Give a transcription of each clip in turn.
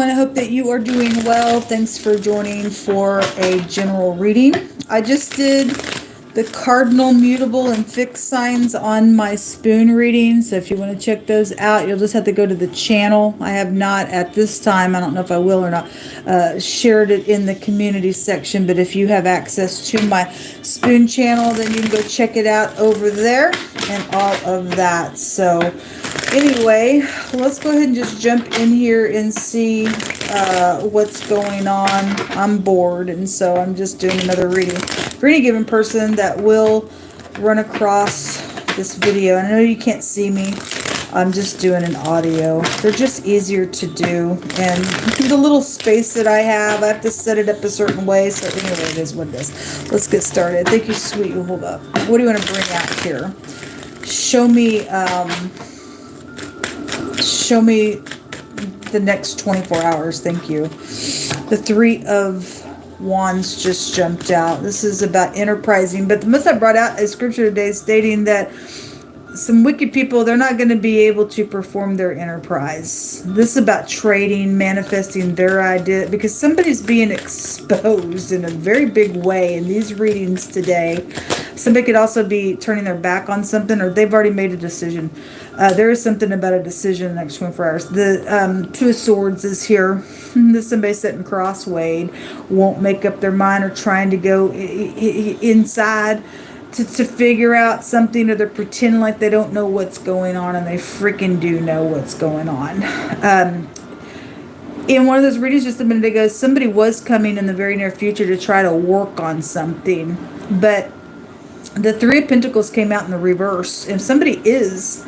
everyone. I hope that you are doing well. Thanks for joining for a general reading. I just did the cardinal, mutable, and fixed signs on my spoon reading. So if you want to check those out, you'll just have to go to the channel. I have not at this time, I don't know if I will or not, shared it in the community section. But if you have access to my spoon channel, then you can go check it out over there and all of that. So anyway, let's go ahead and just jump in here and see what's going on. I'm bored, and so I'm just doing another reading for any given person that will run across this video. And I know you can't see me. I'm just doing an audio. They're just easier to do. And the little space that I have to set it up a certain way. So anyway, it is what it is. Let's get started. Thank you, sweet. Hold up. What do you want to bring out here? Show me the next 24 hours. Thank you. The Three of Wands just jumped out. This is about enterprising, but the most I brought out is scripture today stating that some wicked people, they're not going to be able to perform their enterprise. This is about trading, manifesting their idea, because somebody's being exposed in a very big way in these readings today. Somebody could also be turning their back on something, or they've already made a decision. There is something about a decision in the next 24 hours. The Two of Swords is here. This somebody sitting crosswayed, won't make up their mind, or trying to go inside to figure out something, or they're pretending like they don't know what's going on, and they freaking do know what's going on. In one of those readings just a minute ago, somebody was coming in the very near future to try to work on something, but the Three of Pentacles came out in the reverse. If somebody is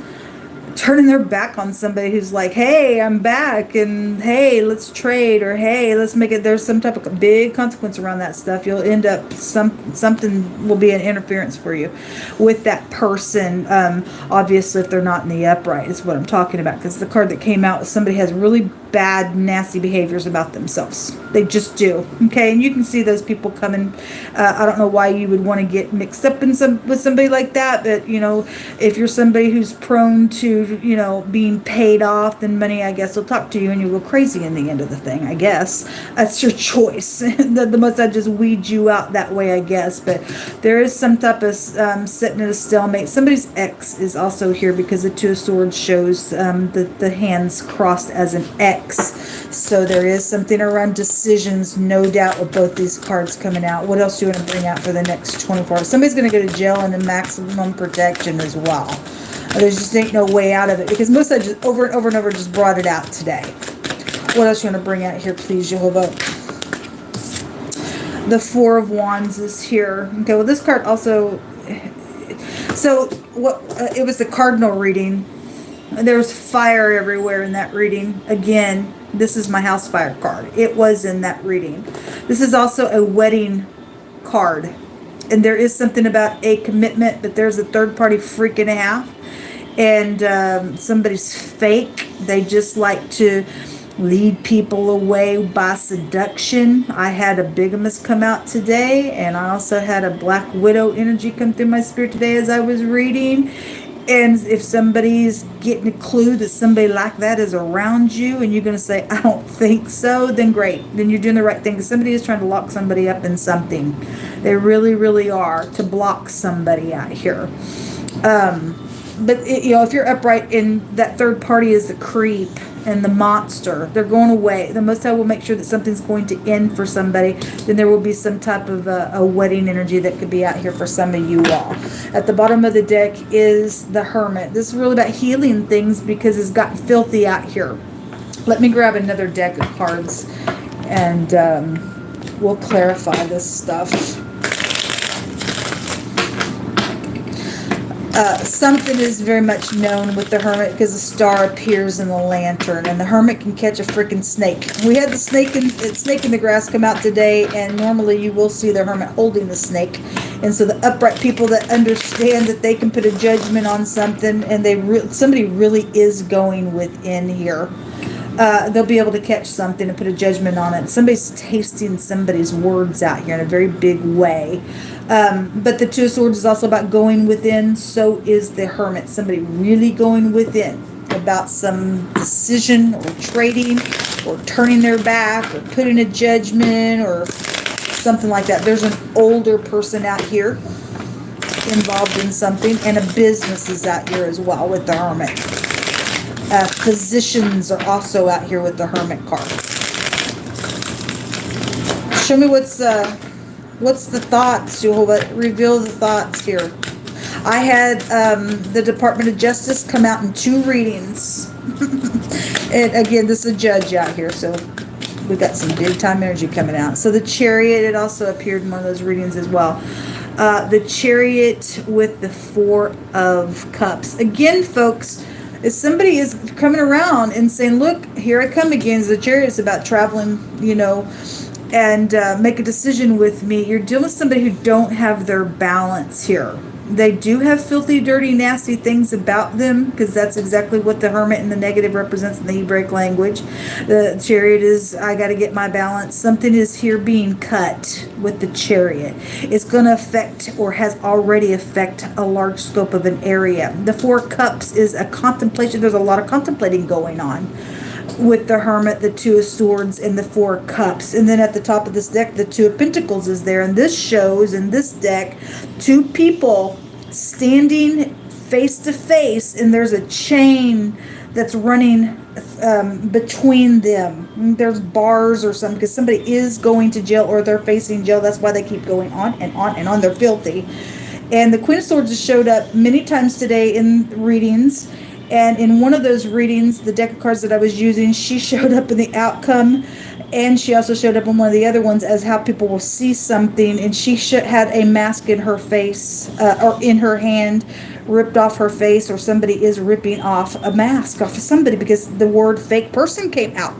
turning their back on somebody who's like, hey, I'm back, and hey, let's trade, or hey, let's make it, there's some type of big consequence around that stuff. You'll end up, something will be an interference for you with that person. Obviously, if they're not in the upright is what I'm talking about, because the card that came out, somebody has really bad, nasty behaviors about themselves. They just do. Okay, and you can see those people coming. I don't know why you would want to get mixed up in with somebody like that, but you know, if you're somebody who's prone to, you know, being paid off, then money, I guess, will talk to you, and you'll go crazy in the end of the thing. I guess that's your choice. the most I just weed you out that way, I guess. But there is some type of sitting at a stalemate. Somebody's ex is also here, because the Two of Swords shows the hands crossed as an X. So there is something around decisions, no doubt, with both these cards coming out. What else do you want to bring out for the next 24 hours? Somebody's going to go to jail and in maximum protection as well. There just ain't no way out of it, because most of I just over and over and over just brought it out today. What else you want to bring out here, please, Jehovah? The Four of Wands is here. Okay, well, this card also, so what? It was the cardinal reading. There was fire everywhere in that reading. Again, this is my house fire card. It was in that reading. This is also a wedding card. And there is something about a commitment, but there's a third party freaking out. And somebody's fake. They just like to lead people away by seduction. I had a bigamist come out today, and I also had a black widow energy come through my spirit today as I was reading. And if somebody's getting a clue that somebody like that is around you, and you're going to say, I don't think so, then great. Then you're doing the right thing, because somebody is trying to lock somebody up in something. They really, really are, to block somebody out here. But, you know, if you're upright and that third party is the creep and the monster, they're going away. The Most High will make sure that something's going to end for somebody. Then there will be some type of a wedding energy that could be out here for some of you all. At the bottom of the deck is the Hermit. This is really about healing things, because it's gotten filthy out here. Let me grab another deck of cards, and we'll clarify this stuff. Something is very much known with the Hermit, because the star appears in the lantern, and the Hermit can catch a freaking snake. We had the snake in the grass come out today, and normally you will see the Hermit holding the snake. And so the upright people that understand that they can put a judgment on something, and somebody really is going within here. They'll be able to catch something and put a judgment on it. Somebody's tasting somebody's words out here in a very big way. But the Two of Swords is also about going within. So is the Hermit. Somebody really going within. A about some decision or trading or turning their back or putting a judgment or something like that. There's an older person out here involved in something, and a business is out here as well with the Hermit. Physicians are also out here with the Hermit card. Show me what's the thoughts, Jehovah. Reveal the thoughts here. I had the Department of Justice come out in 2 readings. And again, this is a judge out here, so we got some big time energy coming out. So the Chariot, it also appeared in one of those readings as well. The Chariot with the 4 of Cups. Again, folks, if somebody is coming around and saying, look, here I come again. The Chariot is about traveling, you know, and make a decision with me. You're dealing with somebody who don't have their balance here. They do have filthy, dirty, nasty things about them, because that's exactly what the Hermit and the negative represents in the Hebraic language. The Chariot is, I got to get my balance. Something is here being cut with the Chariot. It's going to affect, or has already affected, a large scope of an area. The 4 Cups is a contemplation. There's a lot of contemplating going on with the Hermit, the 2 of Swords, and the 4 Cups. And then at the top of this deck, the 2 of Pentacles is there. And this shows, in this deck, 2 people standing face to face, and there's a chain that's running between them. There's bars or something, because somebody is going to jail or they're facing jail. That's why they keep going on and on and on. They're filthy. And the Queen of Swords has showed up many times today in readings. And in one of those readings, the deck of cards that I was using, she showed up in the outcome. And she also showed up in one of the other ones as how people will see something. And she had a mask in her face, or in her hand, ripped off her face, or somebody is ripping off a mask off of somebody, because the word fake person came out.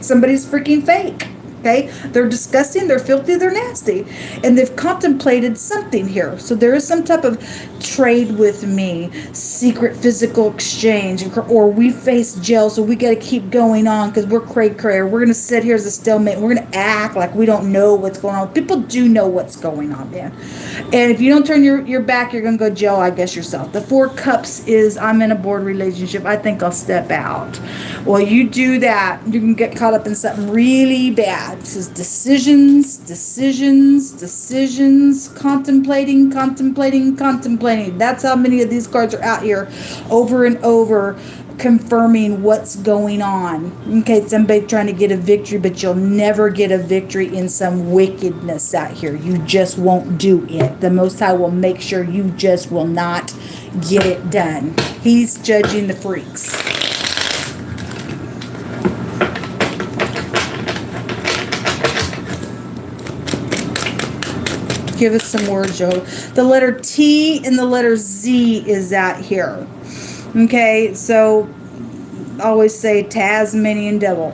Somebody's freaking fake. Okay, they're disgusting, they're filthy, they're nasty, and they've contemplated something here. So there is some type of trade with me, secret physical exchange, or we face jail, so we got to keep going on because we're cray-cray, or we're going to sit here as a stalemate, and we're going to act like we don't know what's going on. People do know what's going on, man. And if you don't turn your back, you're going to go jail, I guess, yourself. The 4 Cups is, I'm in a bored relationship, I think I'll step out. Well, you do that, you can get caught up in something really bad. This is decisions, contemplating. That's how many of these cards are out here over and over, confirming what's going on. Okay, somebody trying to get a victory, but you'll never get a victory in some wickedness out here. You just won't do it. The Most High will make sure you just will not get it done. He's judging the freaks. Give us some words, Joe. The letter T and the letter Z is out here. Okay, so I always say Tasmanian devil.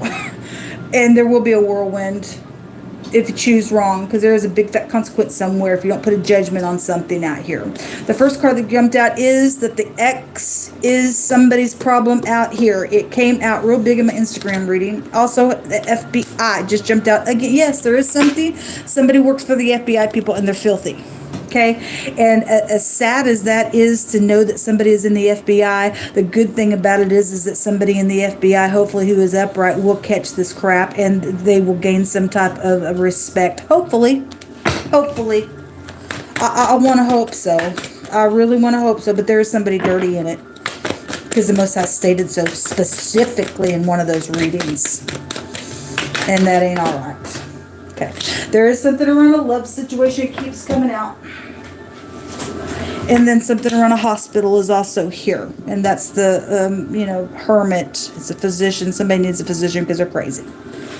And there will be a whirlwind if you choose wrong, because there is a big fat consequence somewhere if you don't put a judgment on something out here. The first card that jumped out is that the X is somebody's problem out here. It came out real big in my Instagram reading. Also, the FBI just jumped out again. Yes, there is something. Somebody works for the FBI people and they're filthy. Okay, and as sad as that is to know that somebody is in the FBI, the good thing about it is that somebody in the FBI, hopefully who is upright, will catch this crap and they will gain some type of respect. Hopefully. I want to hope so. I really want to hope so, but there is somebody dirty in it, because the Most High stated so specifically in one of those readings, and that ain't all right. Okay, there is something around a love situation. It keeps coming out. And then something around a hospital is also here. And that's the, Hermit. It's a physician. Somebody needs a physician because they're crazy.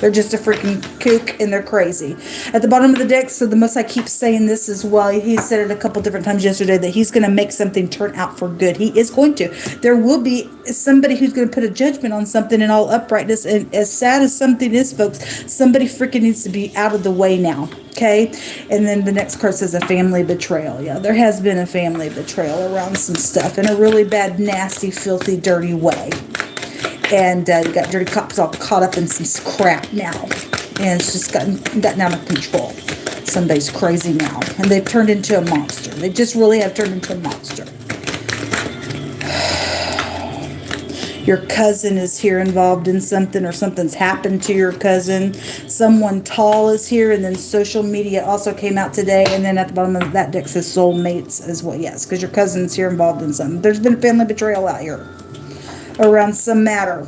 They're just a freaking kook and they're crazy. At the bottom of the deck, so the Most High keeps saying this as well. He said it a couple different times yesterday that he's going to make something turn out for good. He is going to. There will be somebody who's going to put a judgment on something in all uprightness. And as sad as something is, folks, somebody freaking needs to be out of the way now. Okay? And then the next card says a family betrayal. Yeah, there has been a family betrayal around some stuff in a really bad, nasty, filthy, dirty way. And you got dirty cops all caught up in some crap now. And it's just gotten out of control. Somebody's crazy now. And they've turned into a monster. They just really have turned into a monster. Your cousin is here involved in something, or something's happened to your cousin. Someone tall is here, and then social media also came out today. And then at the bottom of that deck says soulmates as well. Yes, because your cousin's here involved in something. There's been family betrayal out here around some matter.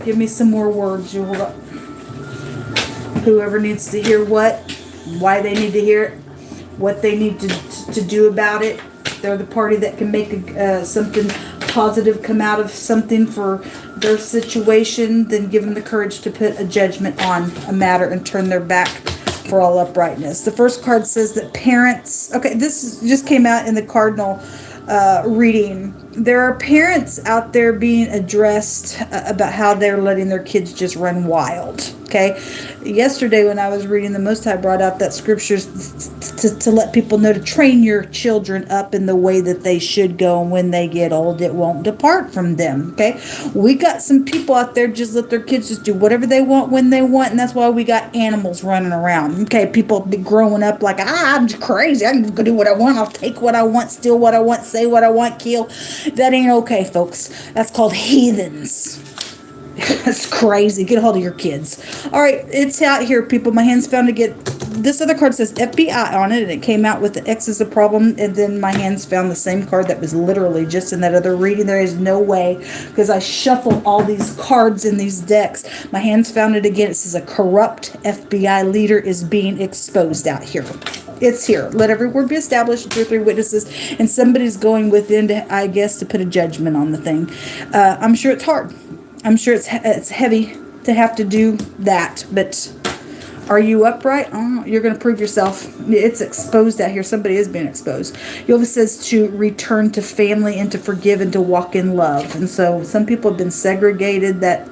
Give me some more words. You hold up. Whoever needs to hear what, why they need to hear it, what they need to do about it. They're the party that can make something positive come out of something for their situation. Then give them the courage to put a judgment on a matter and turn their back for all uprightness. The first card says that parents... Okay, this just came out in the cardinal reading. There are parents out there being addressed about how they're letting their kids just run wild. Okay, yesterday when I was reading, the Most High brought out that scriptures to let people know to train your children up in the way that they should go, and when they get old, it won't depart from them. Okay, we got some people out there just let their kids just do whatever they want when they want, and that's why we got animals running around. Okay, people be growing up like, I'm just crazy. I can go do what I want. I'll take what I want, steal what I want, say what I want, kill. That ain't okay, folks. That's called heathens. That's crazy. Get a hold of your kids. All right, it's out here, people. My hands found to get... This other card says F.B.I. on it, and it came out with the X is a problem, and then my hands found the same card that was literally just in that other reading. There is no way, because I shuffled all these cards in these decks. My hands found it again. It says a corrupt F.B.I. leader is being exposed out here. It's here. Let every word be established, 2 or 3 witnesses, and somebody's going within to, I guess, to put a judgment on the thing. I'm sure it's hard. I'm sure it's heavy to have to do that, but are you upright? Oh, you're going to prove yourself. It's exposed out here. Somebody is being exposed. Yoga says to return to family and to forgive and to walk in love. And so some people have been segregated. That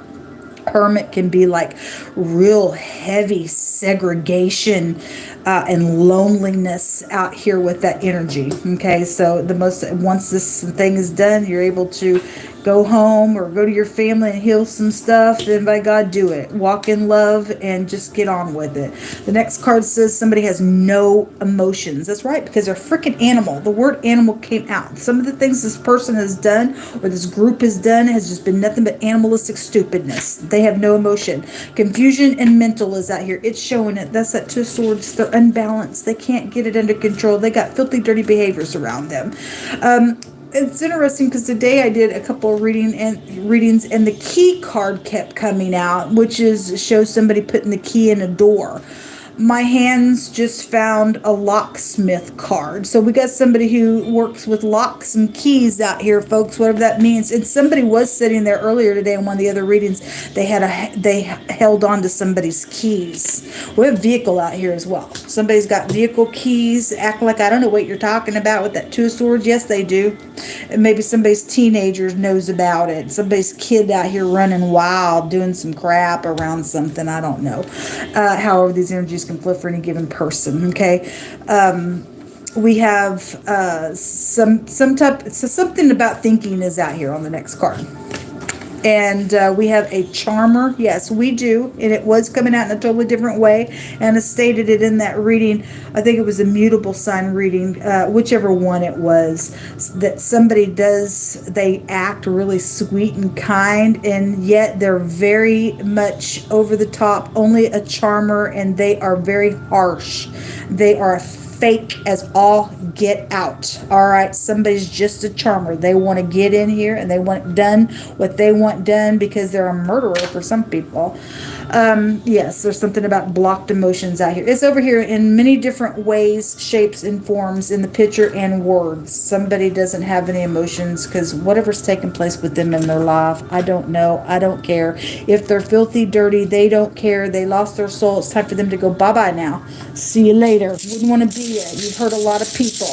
hermit can be like real heavy segregation and loneliness out here with that energy. Okay, so once this thing is done, you're able to go home or go to your family and heal some stuff, then by God, do it. Walk in love and just get on with it. The next card says somebody has no emotions. That's right, because they're a freaking animal. The word animal came out. Some of the things this person has done or this group has done has just been nothing but animalistic stupidness. They have no emotion. Confusion and mental is out here. It's showing it. That's that 2 swords. They're unbalanced. They can't get it under control. They got filthy, dirty behaviors around them. It's interesting because today I did a couple of readings and the key card kept coming out, which shows somebody putting the key in a door. My hands just found a locksmith card. So we got somebody who works with locks and keys out here, folks, whatever that means. And somebody was sitting there earlier today in one of the other readings. They held on to somebody's keys. We have vehicle out here as well. Somebody's got vehicle keys. Act like I don't know what you're talking about with that 2 of swords. Yes, they do. And maybe somebody's teenager knows about it. Somebody's kid out here running wild, doing some crap around something. I don't know. However, these energies can flip for any given person. Okay, we have something about thinking is out here on the next card, and we have a charmer. Yes, we do, and it was coming out in a totally different way, and I stated it in that reading. I think it was a mutable sign reading, whichever one it was, that somebody they act really sweet and kind, and yet they're very much over the top, only a charmer, and they are very harsh. They are fake as all get out. All right, somebody's just a charmer. They want to get in here and they want done what they want done because they're a murderer for some people. Yes, there's something about blocked emotions out here. It's over here in many different ways, shapes, and forms in the picture and words. Somebody doesn't have any emotions because whatever's taking place with them in their life, I don't know. I don't care. If they're filthy, dirty, they don't care. They lost their soul. It's time for them to go bye-bye now. See you later. Wouldn't want to be it. You've hurt a lot of people.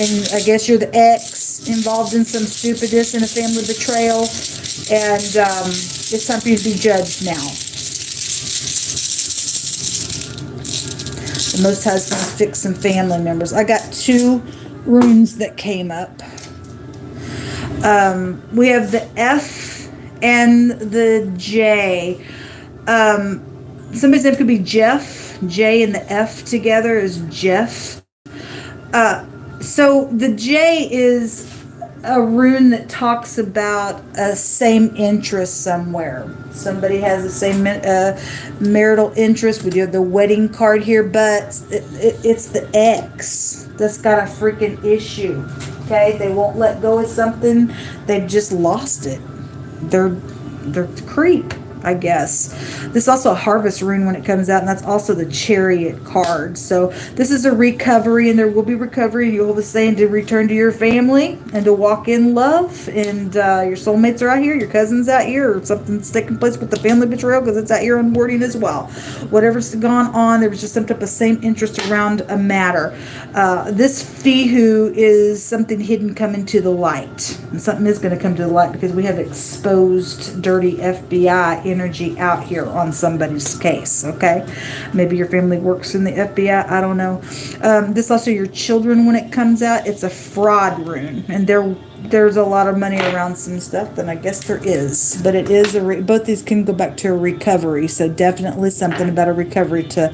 And I guess you're the ex involved in some stupidness and a family betrayal. And it's time for you to be judged now. The Most High is going to fix some family members. I got 2 runes that came up. We have the F and the J. Somebody's name could be Jeff. J and the F together is Jeff. So the J is a rune that talks about a same interest somewhere. Somebody has the same marital interest. We do have the wedding card here, but it's the ex that's got a freaking issue. Okay, they won't let go of something. They've just lost it. They're creep, I guess. This is also a harvest rune when it comes out, and that's also the Chariot card. So this is a recovery, and there will be recovery, and you'll be saying to return to your family and to walk in love, and your soulmates are out here, your cousins out here, or something's taking place with the family betrayal, because it's out here on wording as well. Whatever's gone on, there was just some type of same interest around a matter. This Fihu is something hidden coming to the light, and something is going to come to the light, because we have exposed dirty F.B.I. energy out here on somebody's case. Okay, maybe your family works in the F.B.I. I don't know. This also your children, when it comes out, it's a fraud rune, and there's a lot of money around some stuff, then I guess there is, but it is both these can go back to a recovery. So definitely something about a recovery to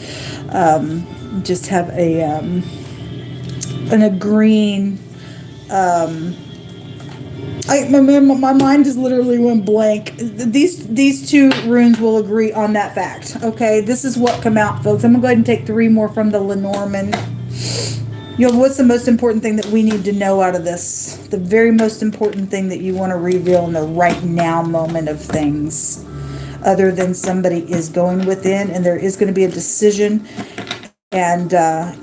just have a an agreeing. My mind just literally went blank. These two runes will agree on that fact. Okay, this is what come out, folks. I'm gonna go ahead and take 3 more from the Lenormand. What's the most important thing that we need to know out of this? The very most important thing that you want to reveal in the right now moment of things, other than somebody is going within, and there is going to be a decision. And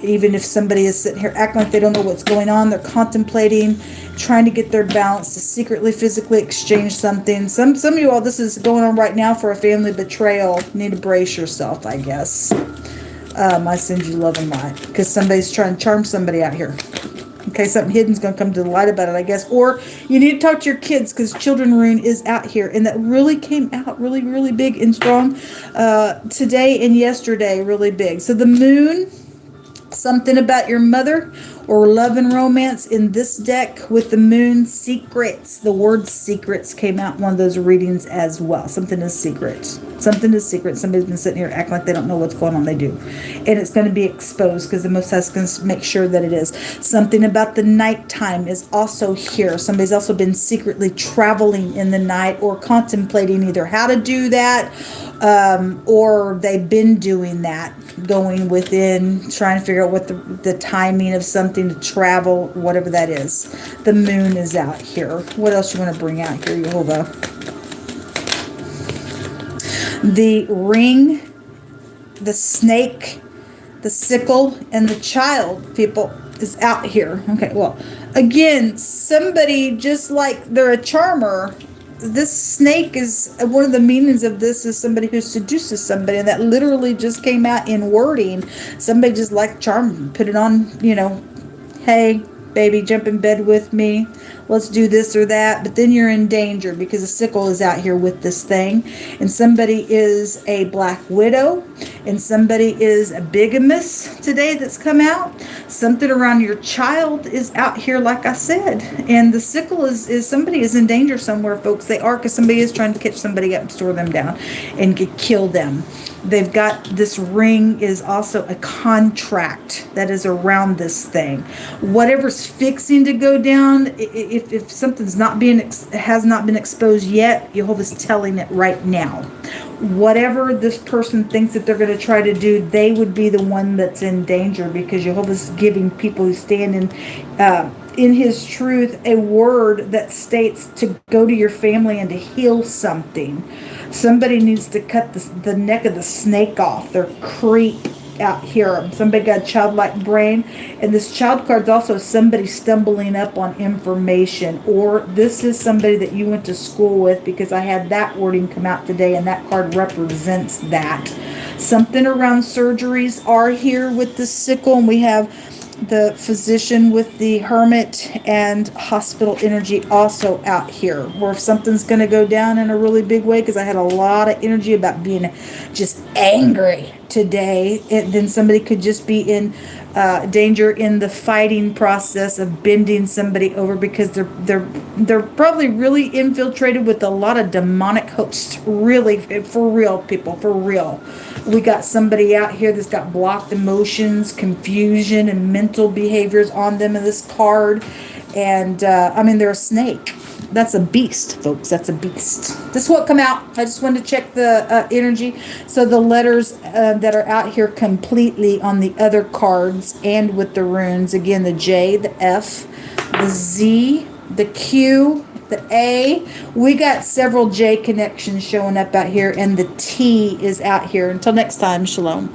even if somebody is sitting here acting like they don't know what's going on, they're contemplating, trying to get their balance to secretly, physically exchange something. Some of you all, this is going on right now for a family betrayal. You need to brace yourself, I guess. I send you love and light, because somebody's trying to charm somebody out here. Okay, something hidden's going to come to the light about it, I guess. Or you need to talk to your kids, because children rune is out here. And that really came out really, really big and strong today and yesterday, really big. So the moon, something about your mother or love and romance in this deck with the moon. Secrets. The word secrets came out in one of those readings as well. Something is secret. Something is secret. Somebody's been sitting here acting like they don't know what's going on. They do. And it's going to be exposed, because the Most High is going to make sure that it is. Something about the nighttime is also here. Somebody's also been secretly traveling in the night, or contemplating either how to do that, or they've been doing that, going within, trying to figure out what the timing of something to travel, whatever that is. The moon is out here. What else you want to bring out here, Jehovah? The ring, the snake, the sickle, and the child, people, is out here. Okay, well, again, somebody, just like they're a charmer, this snake is, one of the meanings of this is somebody who seduces somebody, and that literally just came out in wording. Somebody just like charm, put it on, hey, baby, jump in bed with me, let's do this or that. But then you're in danger, because a sickle is out here with this thing, and somebody is a black widow, and somebody is a bigamous today that's come out. Something around your child is out here, like I said. And the sickle is somebody is in danger somewhere, folks. They are, because somebody is trying to catch somebody up and store them down and kill them. They've got this ring is also a contract that is around this thing. Whatever's fixing to go down, if something's has not been exposed yet, Jehovah's telling it right now. Whatever this person thinks that they're going to try to do, they would be the one that's in danger, because Jehovah's giving people who stand in his truth a word that states to go to your family and to heal something. Somebody needs to cut the neck of the snake off. They're creep out here. Somebody got a childlike brain, and this child card's also somebody stumbling up on information, or this is somebody that you went to school with, because I had that wording come out today, and that card represents that. Something around surgeries are here with the sickle, and we have the physician with the hermit and hospital energy also out here, or if something's going to go down in a really big way, because I had a lot of energy about being just angry today, then somebody could just be in danger in the fighting process of bending somebody over, because they're probably really infiltrated with a lot of demonic hosts. Really, for real, people, for real. We got somebody out here that's got blocked emotions, confusion, and mental behaviors on them in this card. And, I mean, they're a snake. That's a beast, folks. That's a beast. This is what come out. I just wanted to check the energy. So the letters that are out here completely on the other cards and with the runes. Again, the J, the F, the Z, the Q, the A. We got several J connections showing up out here, and the T is out here. Until next time, shalom.